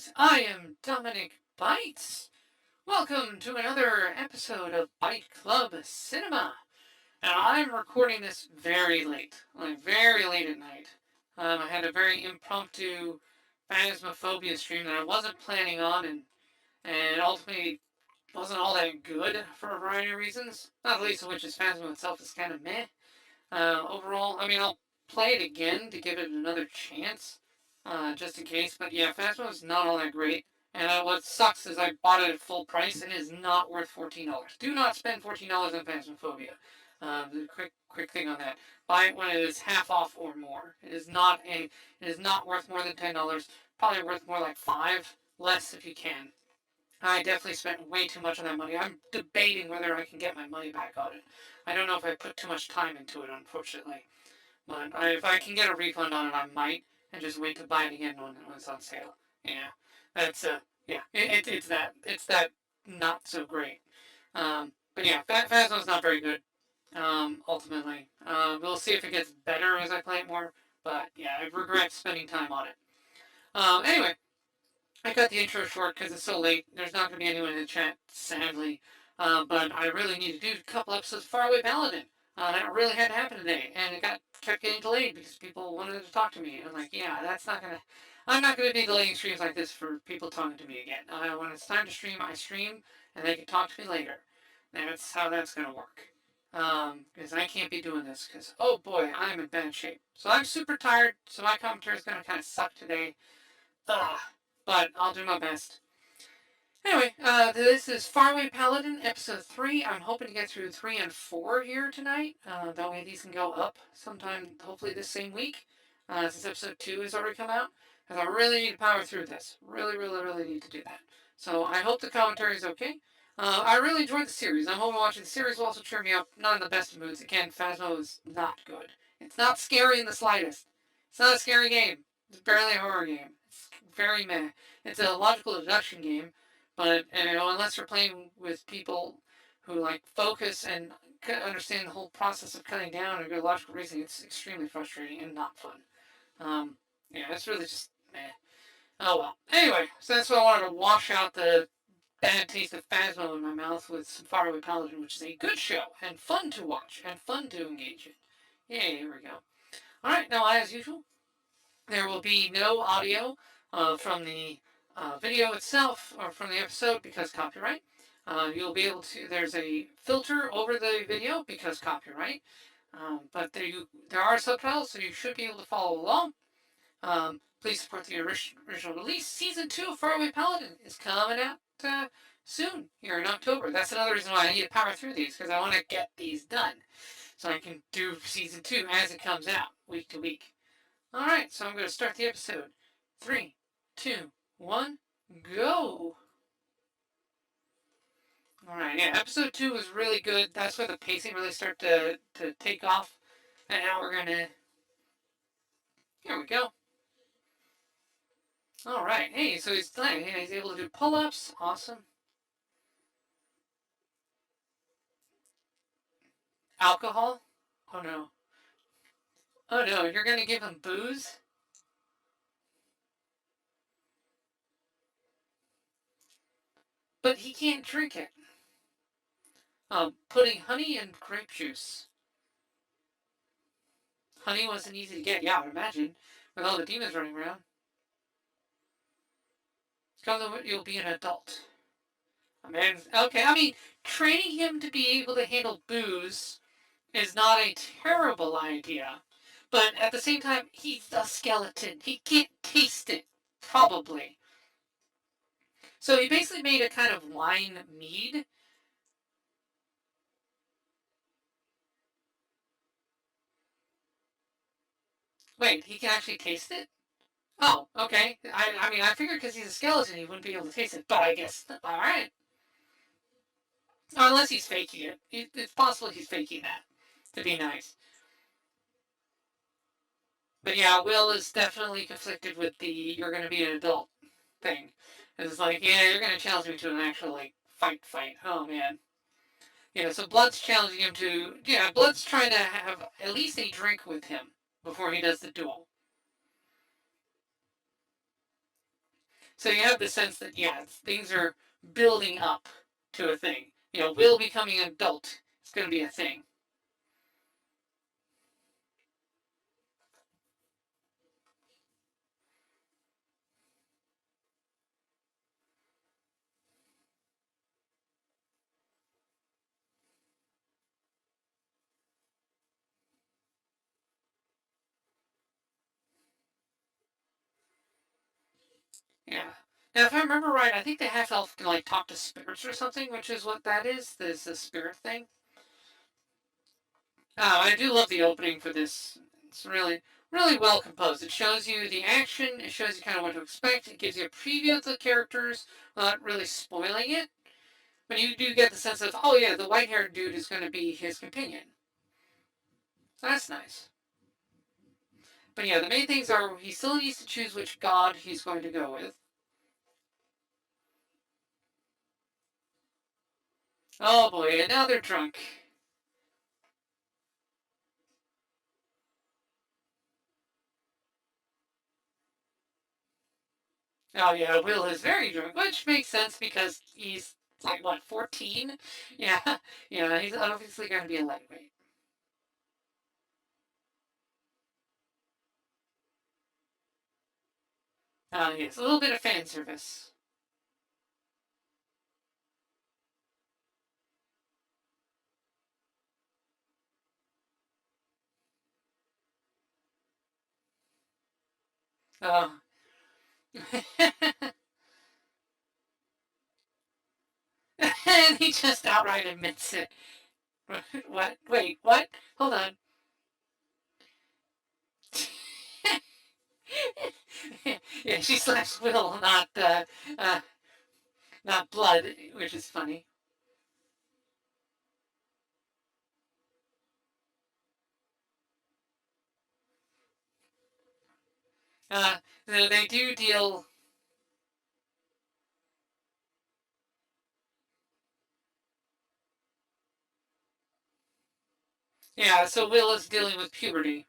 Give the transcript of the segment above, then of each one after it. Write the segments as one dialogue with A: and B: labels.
A: guys, I am Dominic Bytes. Welcome to another episode of Byte Club Cinema. And I'm recording this very late, like very late at night. I had a very impromptu Phasmophobia stream that I wasn't planning on, and ultimately wasn't all that good for a variety of reasons. Not the least of which is Phasmo itself is kind of meh. Overall, I mean, I'll play it again to give it another chance, just in case. But yeah, Phasmo is not all that great. And what sucks is I bought it at full price and it is not worth $14. Do not spend $14 on Phasmophobia. Quick thing on that. Buy it when it is half off or more. It is not worth more than $10. Probably worth more like $5, less if you can. I definitely spent way too much on that money. I'm debating whether I can get my money back on it. I don't know if I put too much time into it, unfortunately. But if I can get a refund on it, I might, and just wait to buy it again when it's on sale. Yeah, that's yeah, it's that not so great. But yeah, Phasmo's not very good. Ultimately, we'll see if it gets better as I play it more. But yeah, I regret spending time on it. Anyway, I cut the intro short because it's so late. There's not going to be anyone in the chat, sadly. But I really need to do a couple episodes of Faraway Paladin. That really had to happen today, and it kept getting delayed because people wanted to talk to me. And I'm like, yeah, that's not gonna. I'm not gonna be delaying streams like this for people talking to me again. When it's time to stream, I stream, and they can talk to me later. That's how that's gonna work. Because I can't be doing this. Because oh boy, I'm in bad shape. So I'm super tired. So my commentary is gonna kind of suck today. Ugh. But I'll do my best. Anyway, this is Faraway Paladin, episode 3. I'm hoping to get through 3 and 4 here tonight. That way these can go up sometime, hopefully this same week, since episode 2 has already come out. Because I really need to power through this. Really need to do that. So I hope the commentary is okay. I really enjoyed the series. I'm hoping watching the series will also cheer me up. Not in the best of moods. Again, Phasmo is not good. It's not scary in the slightest. It's not a scary game. It's barely a horror game. It's very meh. It's a logical deduction game, but unless you're playing with people who like focus and understand the whole process of cutting down or good logical reasoning, it's extremely frustrating and not fun. Yeah, it's really just meh. Oh well. Anyway, so that's why I wanted to wash out the bad taste of Phasmo in my mouth with some Faraway Paladin, which is a good show and fun to watch and fun to engage in. Yeah, here we go. All right, now as usual, there will be no audio from the video itself or from the episode because copyright. You'll be able to. There's a filter over the video because copyright. But there are subtitles, so you should be able to follow along. Please support the original release. Season 2 of Faraway Paladin is coming out soon, here in October. That's another reason why I need to power through these, because I want to get these done. So I can do Season 2 as it comes out, week to week. Alright, so I'm going to start the episode. 3, 2, 1, go! Alright, yeah, episode 2 was really good. That's where the pacing really started to take off. And now we're going to... Here we go. Alright, hey, so he's able to do pull-ups. Awesome. Alcohol? Oh no. Oh no, you're going to give him booze? But he can't drink it. Putting honey in grape juice. Honey wasn't easy to get, yeah, I would imagine, with all the demons running around. You'll be an adult. Okay, I mean, training him to be able to handle booze is not a terrible idea. But at the same time, he's a skeleton. He can't taste it, probably. So he basically made a kind of wine mead. Wait, he can actually taste it? Oh, okay. I mean, I figured because he's a skeleton he wouldn't be able to taste it, but I guess, alright. Unless he's faking it. It's possible he's faking that, to be nice. But yeah, Will is definitely conflicted with the you're going to be an adult thing. It's like, yeah, you're going to challenge me to an actual, like, fight. Oh, man. Yeah, so Blood's challenging him to... Yeah, Blood's trying to have at least a drink with him before he does the duel. So you have the sense that, yeah, things are building up to a thing. Will becoming an adult is going to be a thing. Yeah. Now, if I remember right, I think the half elf can like talk to spirits or something, which is what that is. This a spirit thing. Oh, I do love the opening for this. It's really, really well composed. It shows you the action. It shows you kind of what to expect. It gives you a preview of the characters without really spoiling it. But you do get the sense of, oh yeah, the white-haired dude is going to be his companion. So that's nice. But yeah, the main things are he still needs to choose which god he's going to go with. Oh boy, and now they're drunk. Oh yeah, Will is very drunk, which makes sense because he's like what, 14? Yeah, yeah, he's obviously going to be a lightweight. Yes, a little bit of fan service. Oh, and he just outright admits it. What? Wait, what? Hold on. Yeah, she slaps Will, uh, not blood, which is funny. Uh, they do deal. Yeah, so Will is dealing with puberty.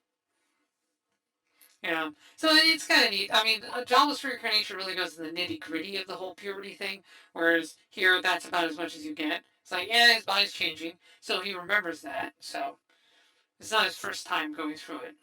A: Yeah, so it's kind of neat. I mean, Jobless Reincarnation really goes to the nitty gritty of the whole puberty thing, whereas here that's about as much as you get. It's like, yeah, his body's changing, so he remembers that. So it's not his first time going through it.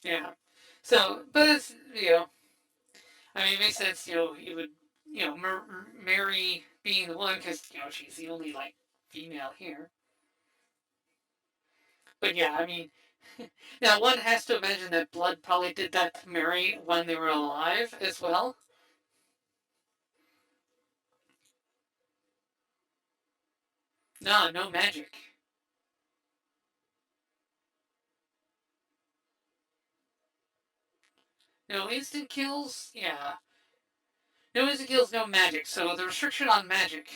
A: Yeah. So, but it's I mean, it makes sense. He would marry being the one because she's the only like female here. But yeah, I mean, now one has to imagine that Blood probably did that to Mary when they were alive as well. No, no magic. No instant kills. Yeah, no instant kills, no magic. So the restriction on magic.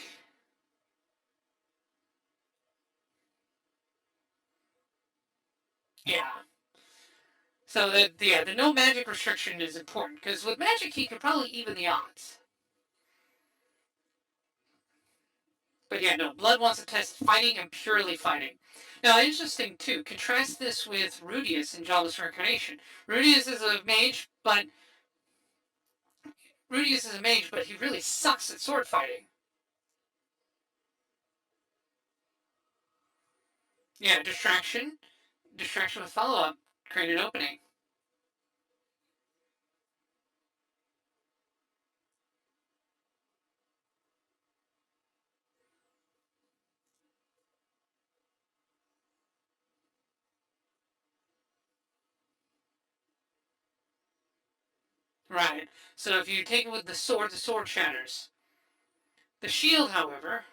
A: Yeah. So the no magic restriction is important because with magic he could probably even the odds. But yeah, no, Blood wants to test fighting and purely fighting. Now, interesting too, contrast this with Rudius in Jobless Reincarnation. Rudius is a mage, but he really sucks at sword fighting. Yeah, distraction with follow up, create an opening. Right. So if you take it with the sword shatters. The shield, however,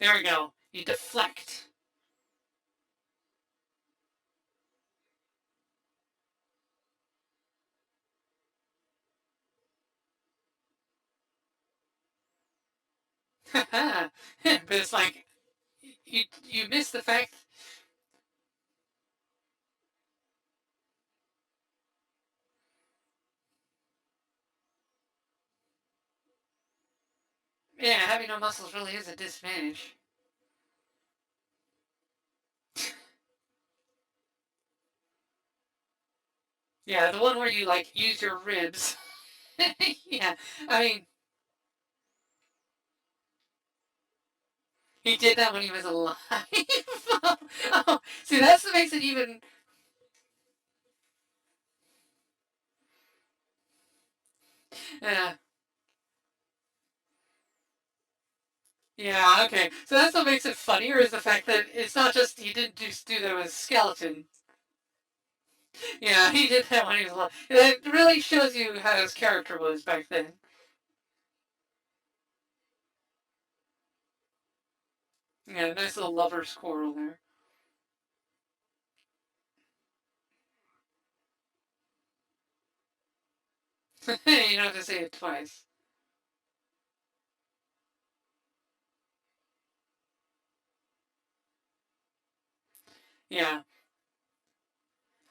A: there we go. You deflect. But it's like you miss the fact. Yeah, having no muscles really is a disadvantage. Yeah, the one where you like use your ribs. Yeah, I mean, he did that when he was alive. Oh, see, that's what makes it even. Yeah, yeah, okay. So that's what makes it funnier is the fact that it's not just he didn't just do that with a skeleton. Yeah, he did that when he was alive. It really shows you how his character was back then. Yeah, nice little lover's quarrel there. You don't have to say it twice. Yeah.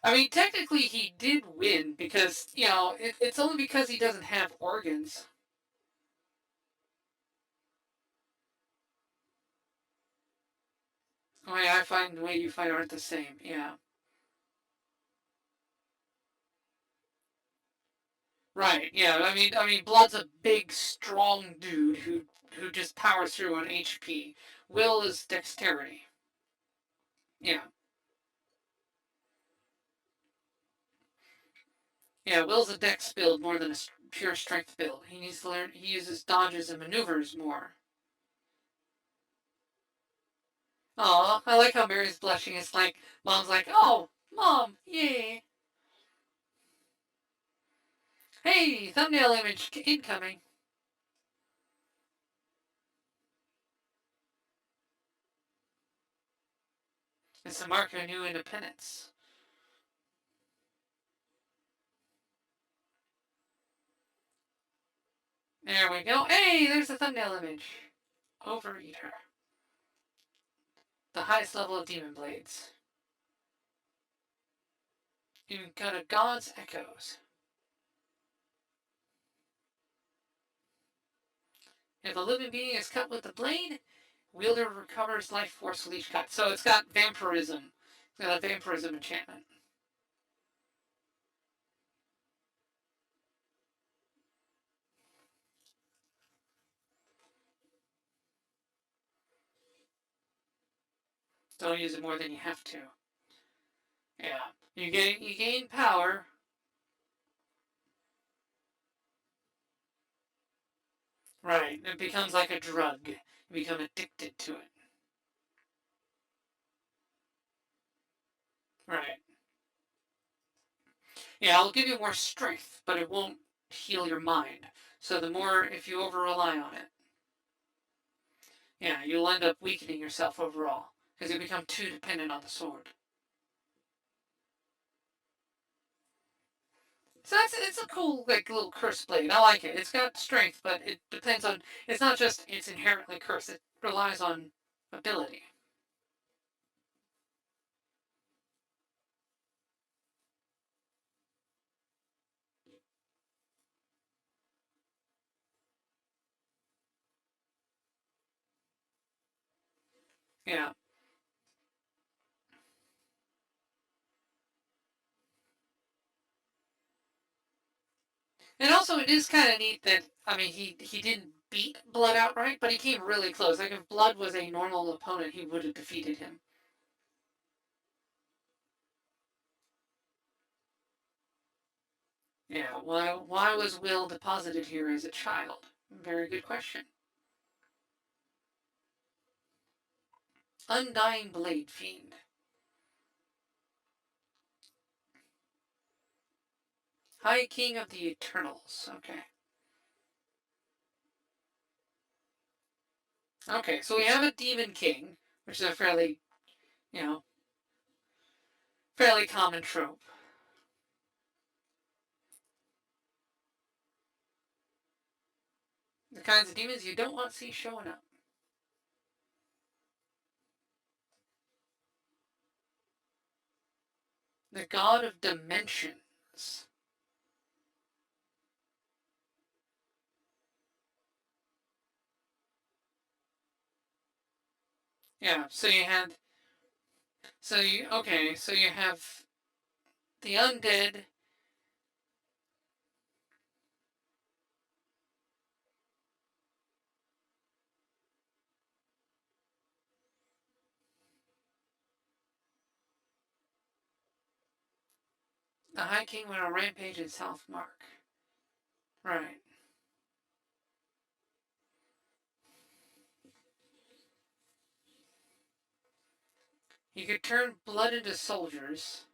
A: I mean, technically he did win because, it's only because he doesn't have organs. The way I find the way you fight aren't the same. Yeah. Right. Yeah. I mean, Blood's a big, strong dude who just powers through on HP. Will is dexterity. Yeah. Yeah. Will's a dex build more than a pure strength build. He needs to learn. He uses dodges and maneuvers more. Oh, I like how Mary's blushing. It's like mom's like, "Oh, mom, yay! Hey, thumbnail image incoming." It's a mark of new independence. There we go. Hey, there's the thumbnail image. Overeater. The highest level of demon blades. You've got a god's echoes. If a living being is cut with the blade, wielder recovers life force with each cut. So it's got vampirism. It's got a vampirism enchantment. Don't use it more than you have to. Yeah. You gain power. Right. It becomes like a drug. You become addicted to it. Right. Yeah, it'll give you more strength, but it won't heal your mind. So the more, if you over rely on it, yeah, you'll end up weakening yourself overall because you become too dependent on the sword. So it's a cool like little curse blade. I like it. It's got strength, but it depends on. It's not just it's inherently cursed. It relies on ability. Yeah, and also it is kind of neat that I mean he didn't beat Blood outright, but he came really close. Like if Blood was a normal opponent, he would have defeated him. Yeah. Why was Will deposited here as a child? Very good question. Undying Blade Fiend. High King of the Eternals. Okay. Okay, so we have a Demon King, which is a you know, fairly common trope. The kinds of demons you don't want to see showing up. The god of dimensions. Yeah, so you have the undead. The High King went on a rampage in South Mark. Right. He could turn blood into soldiers.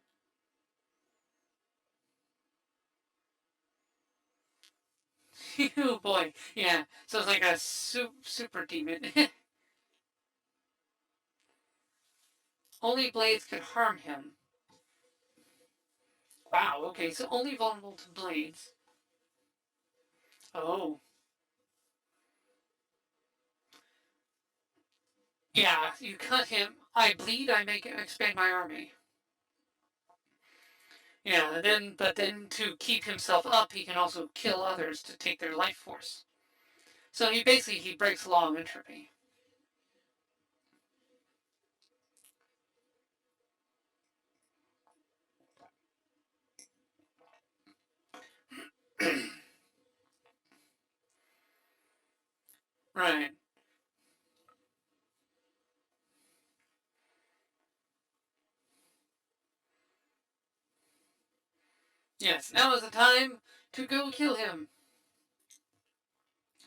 A: Oh boy. Yeah. So it's like a super demon. Only blades could harm him. Wow, okay, so only vulnerable to blades. Oh. Yeah, you cut him. I bleed, I make expand my army. Yeah, but then to keep himself up, he can also kill others to take their life force. So he breaks law of entropy. Right. Yes, now is the time to go kill him.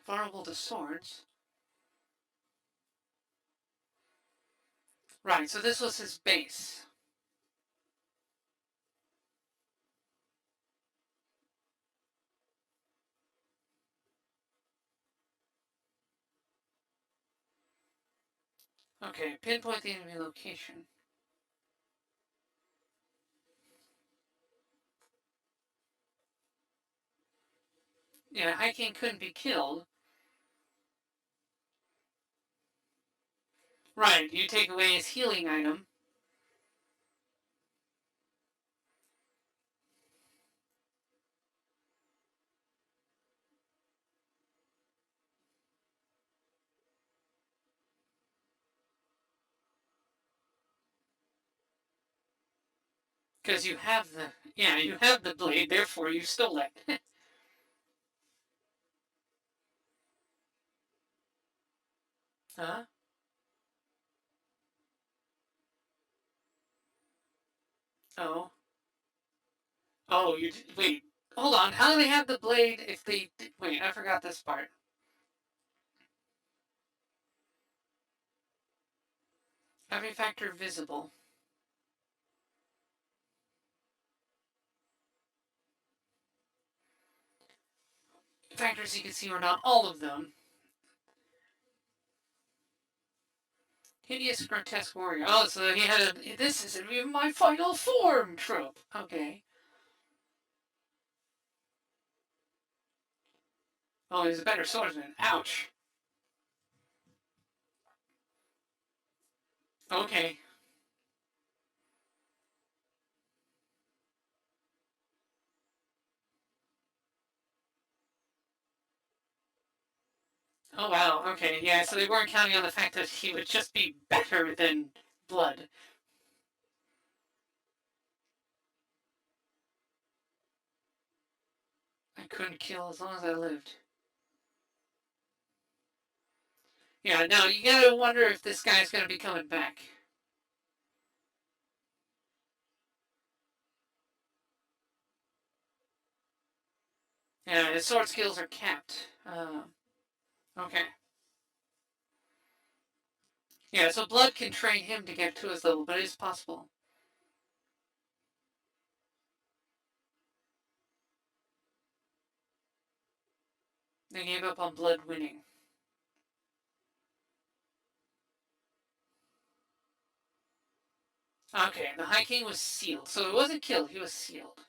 A: Vulnerable to swords. Right, so this was his base. Okay, pinpoint the enemy location. Yeah, High King couldn't be killed. Right, you take away his healing item. Because you have the blade, therefore you stole it. Huh? Oh. Oh, wait. Hold on. How do they have the blade if they wait? I forgot this part. Every factor visible. Factors you can see are not all of them. Hideous, grotesque warrior. Oh, so he had a. This isn't even my final form trope. Okay. Oh, he's a better swordsman. Ouch. Okay. Oh wow. Okay. Yeah. So they weren't counting on the fact that he would just be better than blood. I couldn't kill as long as I lived. Yeah. Now you gotta wonder if this guy's gonna be coming back. Yeah, his sword skills are capped. Okay. Yeah, so blood can train him to get to his level, but it is possible. They gave up on blood winning. Okay, the High King was sealed. So it wasn't killed, he was sealed.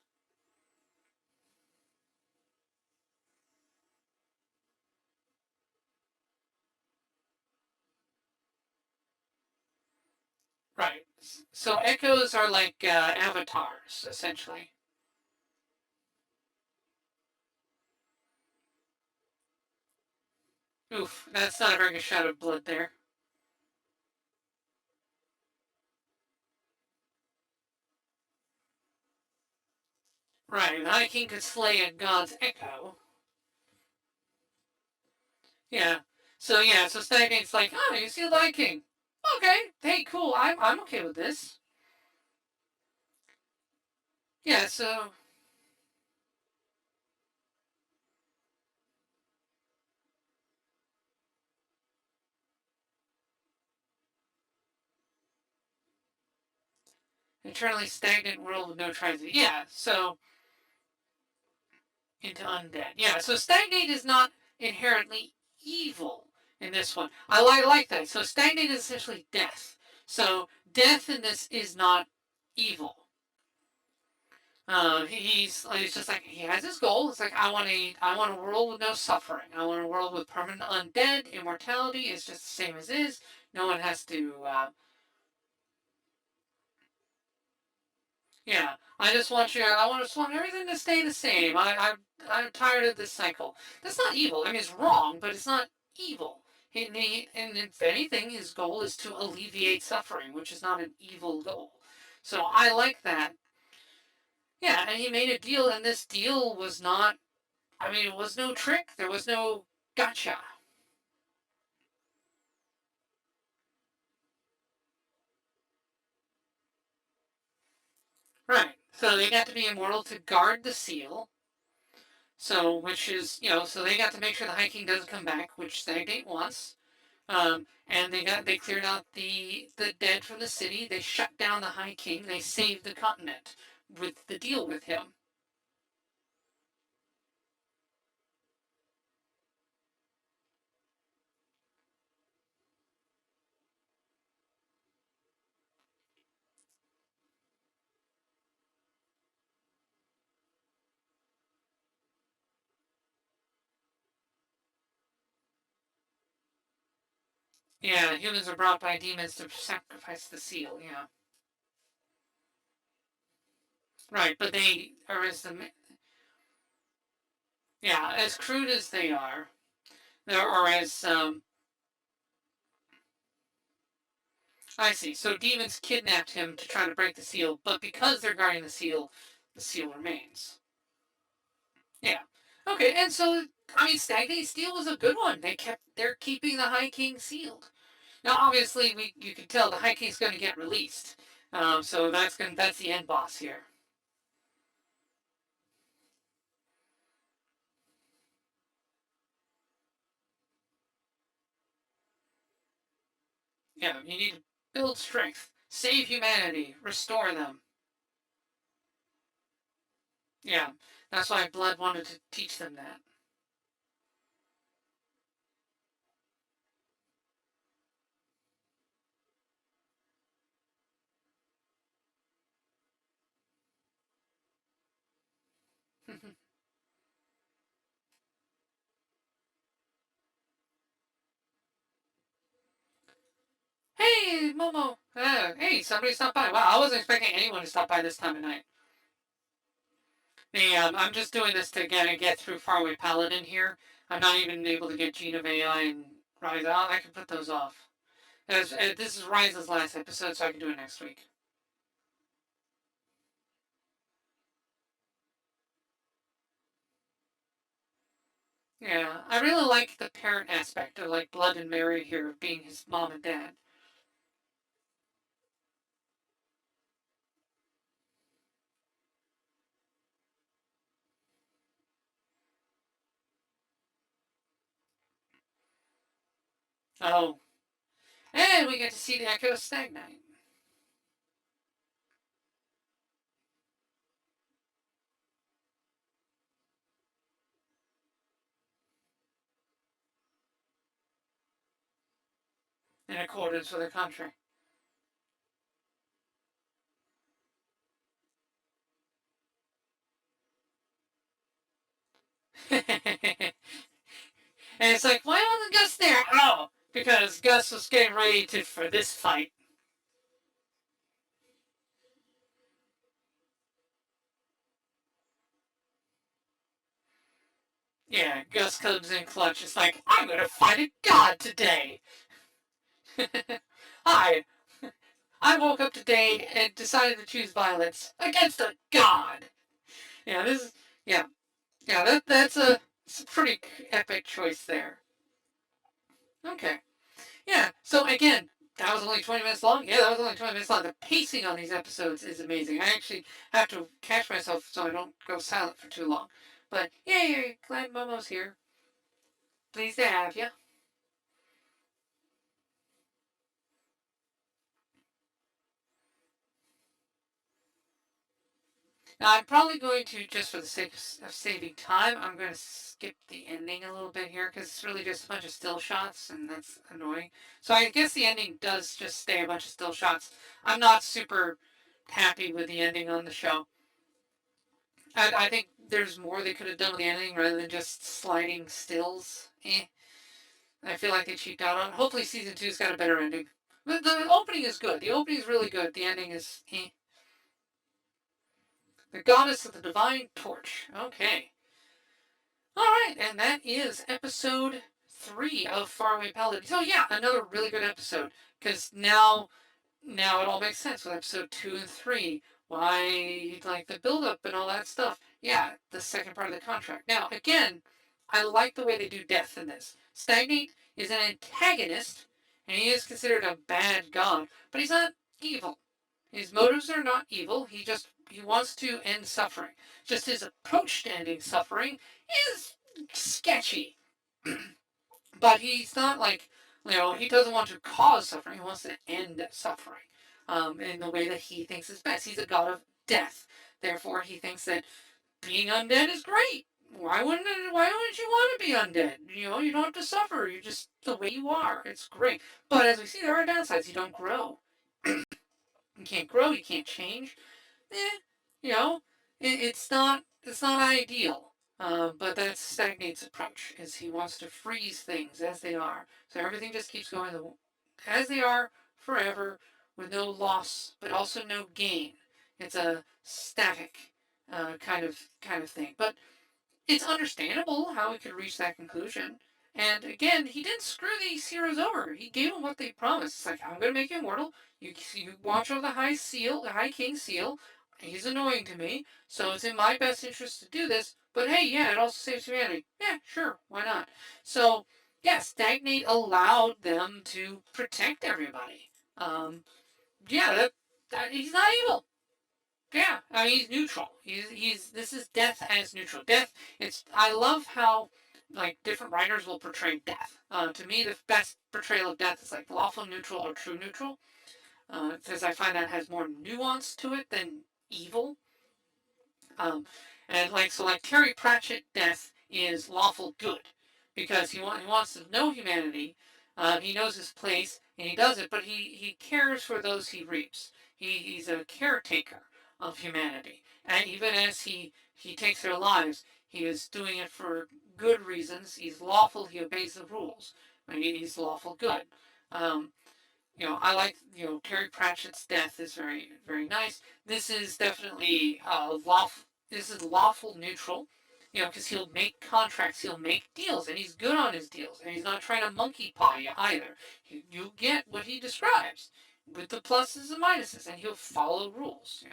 A: Right. So echoes are like avatars, essentially. Oof, that's not a very good shot of blood there. Right, the High King could slay a god's echo. Yeah. So yeah, so Stagnate's like, oh, you see the High King. Okay, hey, cool. I'm okay with this. Yeah, so eternally stagnant world with no transit. Yeah, so into undead. Yeah, so stagnate is not inherently evil in this one. I like that. So stagnate is essentially death. So death in this is not evil. He's just like he has his goal. It's like I want a world with no suffering. I want a world with permanent undead. Immortality is just the same as is. No one has to. Yeah, I just want you. Just want everything to stay the same. I'm tired of this cycle. That's not evil. I mean, it's wrong, but it's not evil. And if anything, his goal is to alleviate suffering, which is not an evil goal. So I like that. Yeah, and he made a deal, and this deal was not. I mean, it was no trick. There was no gotcha. Right. So they got to be immortal to guard the seal. So, which is, so they got to make sure the High King doesn't come back, which Stagnate wants. And they cleared out the dead from the city. They shut down the High King. They saved the continent with the deal with him. Yeah, humans are brought by demons to sacrifice the seal. Yeah, right. But they are as crude as they are, or as I see. So demons kidnapped him to try to break the seal, but because they're guarding the seal remains. Yeah. Okay, and so I mean, Stagnate Steel was a good one. They're keeping the High King sealed. Now, obviously, you can tell the High King's going to get released. So that's the end boss here. Yeah, you need to build strength, save humanity, restore them. Yeah, that's why Blood wanted to teach them that. Hey, Momo. Hey, somebody stopped by. Wow, I wasn't expecting anyone to stop by this time of night. I'm just doing this to get through Faraway Paladin here. I'm not even able to get Gene of AI and Rise out. I can put those off. This is Rise's last episode, so I can do it next week. Yeah, I really like the parent aspect of like Blood and Mary here of being his mom and dad. Oh, and we get to see the Echo Stagnite in accordance with the contract. And it's like, why wasn't Gus there? Oh, because Gus was getting ready for this fight. Yeah, Gus comes in clutch. It's like, I'm gonna fight a god today. Hi, I woke up today and decided to choose violence against a god. Yeah, this is yeah, yeah. It's a pretty epic choice there. Okay, yeah. So again, that was only 20 minutes long. Yeah, that was only 20 minutes long. The pacing on these episodes is amazing. I actually have to catch myself so I don't go silent for too long. But yay, glad Momo's here. Pleased to have you. Now, I'm probably going to, just for the sake of saving time, I'm going to skip the ending a little bit here because it's really just a bunch of still shots and that's annoying. So I guess the ending does just stay a bunch of still shots. I'm not super happy with the ending on the show. I think there's more they could have done with the ending rather than just sliding stills. I feel like they cheaped out on it. Hopefully season two's got a better ending. But the opening is good. The opening is really good. The ending is The goddess of the divine torch. Okay. All right, and that is episode 3 of Faraway Paladin. So yeah, another really good episode because now it all makes sense with episode 2 and 3. Why like the build up and all that stuff? Yeah, the second part of the contract. Now again, I like the way they do death in this. Stagnate is an antagonist, and he is considered a bad god, but he's not evil. His motives are not evil. He wants to end suffering. Just his approach to ending suffering is sketchy. But he's not like, he doesn't want to cause suffering. He wants to end suffering in the way that he thinks is best. He's a god of death. Therefore, he thinks that being undead is great. Why wouldn't you want to be undead? You don't have to suffer. You're just the way you are. It's great. But as we see, there are downsides. You don't grow. You can't grow. You can't change. Eh, you know, it's not ideal. But that's Stagnate's approach. Is he wants to freeze things as they are, so everything just keeps going as they are forever, with no loss, but also no gain. It's a static kind of thing. But it's understandable how he could reach that conclusion. And again, he didn't screw these heroes over. He gave them what they promised. It's like, I'm going to make you immortal. You watch over the High Seal, the High King Seal. He's annoying to me, so it's in my best interest to do this. But hey, yeah, it also saves humanity. Yeah, sure, why not? So, yeah, Stagnate allowed them to protect everybody. Um, yeah, he's not evil. Yeah, I mean, he's neutral. He's this is death as neutral. Death. I love how like different writers will portray death. To me, the best portrayal of death is like lawful neutral or true neutral, because I find that has more nuance to it than evil. Um, and like Terry Pratchett, death is lawful good because he wants to know humanity. He knows his place and he does it, but he cares for those he reaps. He's a caretaker of humanity, and even as he takes their lives, he is doing it for good reasons. He's lawful. He obeys the rules. He's lawful good. Um, I like, Terry Pratchett's death is very, very nice. This is definitely lawful. This is lawful neutral, because he'll make contracts, he'll make deals, and he's good on his deals, and he's not trying to monkey paw you either. You get what he describes with the pluses and minuses, and he'll follow rules.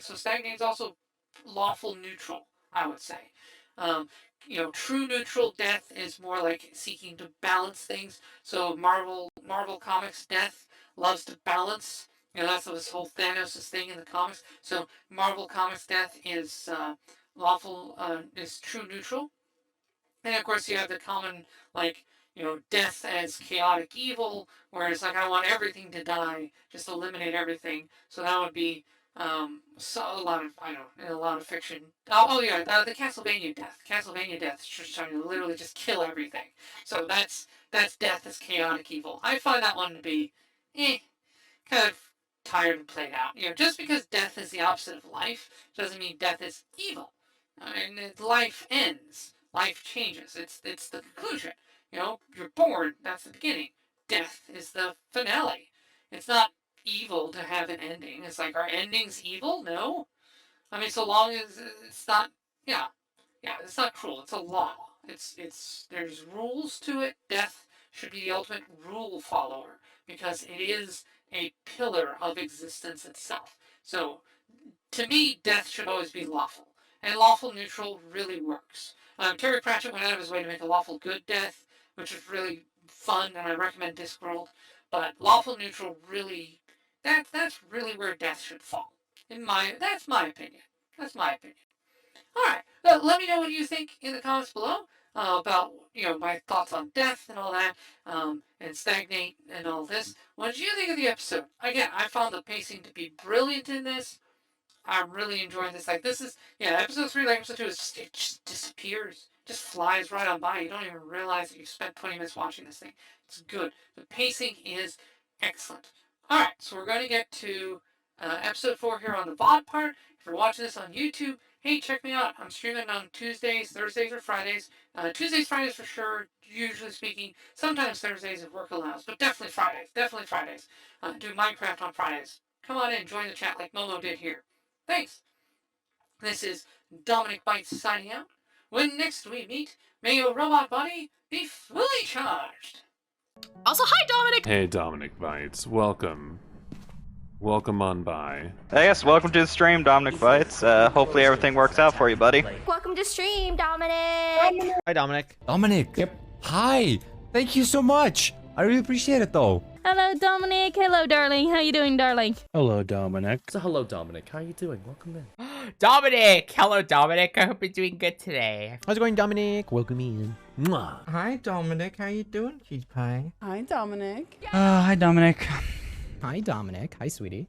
A: So Stagnate's also lawful neutral, I would say. Um, true neutral death is more like seeking to balance things. So Marvel Comics death loves to balance. That's this whole Thanos' thing in the comics. So Marvel Comics death is lawful, is true neutral. And of course, you have the common, like, death as chaotic evil, whereas, like, I want everything to die, just eliminate everything. So that would be a lot of, I don't know, in a lot of fiction. Oh yeah, the Castlevania death. Castlevania death is just trying to literally just kill everything. So that's death as chaotic evil. I find that one to be, kind of tired and played out. Just because death is the opposite of life doesn't mean death is evil. I mean, life ends, life changes. It's the conclusion. You're born. That's the beginning. Death is the finale. It's not evil to have an ending. It's like, are endings evil? No. I mean, so long as it's not. Yeah, yeah. It's not cruel. It's a law. There's rules to it. Death should be the ultimate rule follower because it is a pillar of existence itself. So, to me, death should always be lawful, and lawful neutral really works. Terry Pratchett went out of his way to make a lawful good death, which is really fun, and I recommend Discworld. But lawful neutral really, that's really where death should fall. That's my opinion. That's my opinion. All right, let me know what you think in the comments below about my thoughts on death and all that, and stagnate and all this. What did you think of the episode? Again, I found the pacing to be brilliant in this. I'm really enjoying this. Like, this is, episode 3, like episode 2, it just disappears. Just flies right on by. You don't even realize that you spent 20 minutes watching this thing. It's good. The pacing is excellent. Alright, so we're going to get to episode 4 here on the VOD part. If you're watching this on YouTube, hey, check me out. I'm streaming on Tuesdays, Thursdays, or Fridays. Tuesdays, Fridays for sure, usually speaking. Sometimes Thursdays if work allows, but definitely Fridays. Definitely Fridays. Do Minecraft on Fridays. Come on in, join the chat like Momo did here. Thanks. This is Dominic Bytes signing out. When next we meet, may your robot body be fully charged.
B: Also, hi, Dominic!
C: Hey, Dominic Bytes. Welcome. Welcome on by.
D: Hey, yes, welcome to the stream, Dominic Bytes. Hopefully everything works out for you, buddy.
E: Welcome to stream, Dominic!
F: Hi, Dominic.
G: Dominic.
F: Yep.
G: Hi. Thank you so much. I really appreciate it, though.
E: Hello, Dominic. Hello, darling. How you doing, darling?
H: Hello, Dominic.
I: So hello, Dominic. How are you doing? Welcome in.
F: Dominic! Hello, Dominic. I hope you're doing good today.
G: How's it going, Dominic? Welcome in. Mwah.
J: Hi, Dominic. How you doing, Cheese Pie?
K: Hi, Dominic.
J: Hi, Dominic.
G: Hi, Dominic. Hi, sweetie.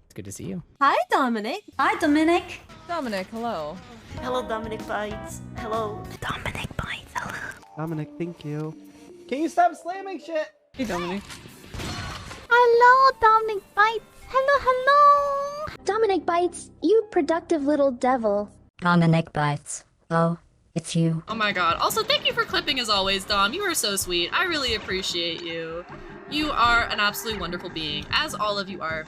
G: It's good to see you.
E: Hi, Dominic. Hi, Dominic.
K: Dominic, hello.
L: Hello, Dominic Bytes. Hello. Dominic Bytes. Hello.
H: Dominic, thank you.
J: Can you stop slamming shit?
K: Hey, Dominic.
E: Hello, Dominic Bytes. Hello. Dominic Bytes, you productive little devil.
L: Dominic Bytes. Oh, it's you.
B: Oh my god. Also, thank you for clipping as always, Dom. You are so sweet. I really appreciate you. You are an absolutely wonderful being, as all of you are.